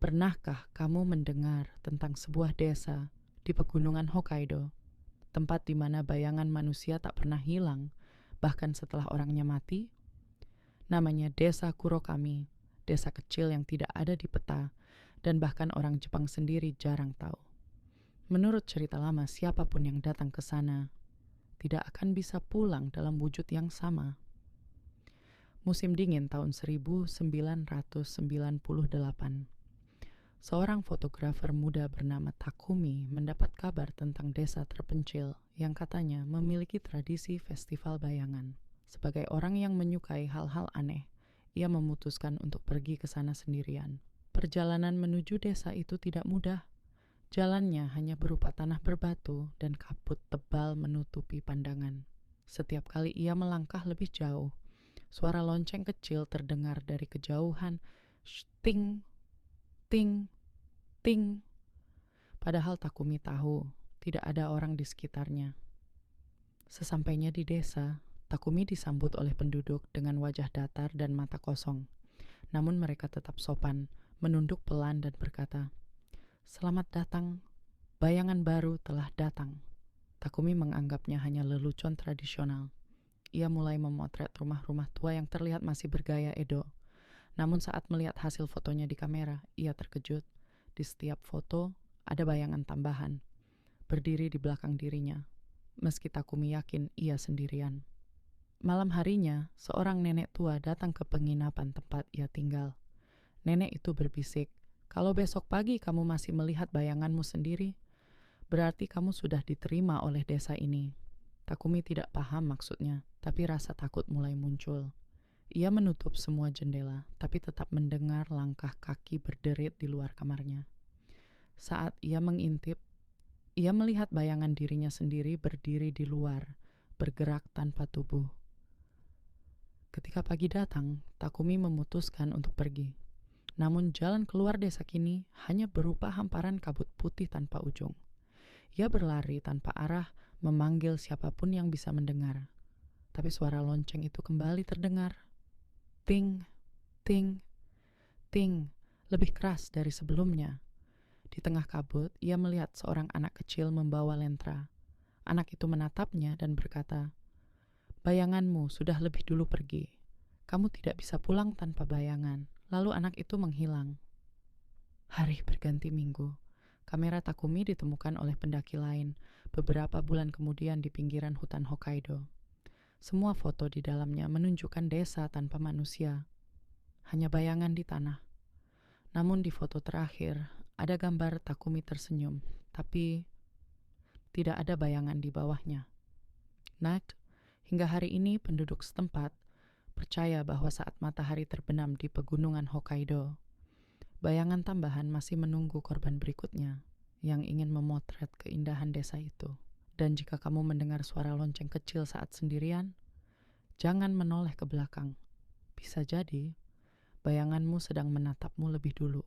Pernahkah kamu mendengar tentang sebuah desa di pegunungan Hokkaido, tempat di mana bayangan manusia tak pernah hilang, bahkan setelah orangnya mati? Namanya Desa Kurokami, desa kecil yang tidak ada di peta, dan bahkan orang Jepang sendiri jarang tahu. Menurut cerita lama, siapapun yang datang ke sana tidak akan bisa pulang dalam wujud yang sama. Musim dingin tahun 1998. Seorang fotografer muda bernama Takumi mendapat kabar tentang desa terpencil yang katanya memiliki tradisi festival bayangan. Sebagai orang yang menyukai hal-hal aneh, ia memutuskan untuk pergi ke sana sendirian. Perjalanan menuju desa itu tidak mudah. Jalannya hanya berupa tanah berbatu dan kabut tebal menutupi pandangan. Setiap kali ia melangkah lebih jauh, suara lonceng kecil terdengar dari kejauhan. Ting, ting, ting. Padahal Takumi tahu tidak ada orang di sekitarnya. Sesampainya di desa, Takumi disambut oleh penduduk dengan wajah datar dan mata kosong. Namun mereka tetap sopan, menunduk pelan dan berkata, "Selamat datang, bayangan baru telah datang." Takumi menganggapnya hanya lelucon tradisional. Ia mulai memotret rumah-rumah tua yang terlihat masih bergaya Edo. Namun saat melihat hasil fotonya di kamera, ia terkejut. Di setiap foto ada bayangan tambahan, berdiri di belakang dirinya, meski Takumi yakin ia sendirian. Malam harinya, seorang nenek tua datang ke penginapan tempat ia tinggal. Nenek itu berbisik, "Kalau besok pagi kamu masih melihat bayanganmu sendiri, berarti kamu sudah diterima oleh desa ini." Takumi tidak paham maksudnya, tapi rasa takut mulai muncul. Ia menutup semua jendela, tapi tetap mendengar langkah kaki berderit di luar kamarnya. Saat ia mengintip, ia melihat bayangan dirinya sendiri berdiri di luar, bergerak tanpa tubuh. Ketika pagi datang, Takumi memutuskan untuk pergi. Namun jalan keluar desa kini hanya berupa hamparan kabut putih tanpa ujung. Ia berlari tanpa arah, memanggil siapapun yang bisa mendengar. Tapi suara lonceng itu kembali terdengar. Ting, ting, ting, lebih keras dari sebelumnya. Di tengah kabut, ia melihat seorang anak kecil membawa lentera. Anak itu menatapnya dan berkata, "Bayanganmu sudah lebih dulu pergi. Kamu tidak bisa pulang tanpa bayangan." Lalu anak itu menghilang. Hari berganti minggu. Kamera Takumi ditemukan oleh pendaki lain beberapa bulan kemudian di pinggiran hutan Hokkaido. Semua foto di dalamnya menunjukkan desa tanpa manusia, hanya bayangan di tanah. Namun di foto terakhir, ada gambar Takumi tersenyum, tapi tidak ada bayangan di bawahnya. Hingga hari ini penduduk setempat percaya bahwa saat matahari terbenam di pegunungan Hokkaido, bayangan tambahan masih menunggu korban berikutnya yang ingin memotret keindahan desa itu. Dan jika kamu mendengar suara lonceng kecil saat sendirian, jangan menoleh ke belakang. Bisa jadi bayanganmu sedang menatapmu lebih dulu.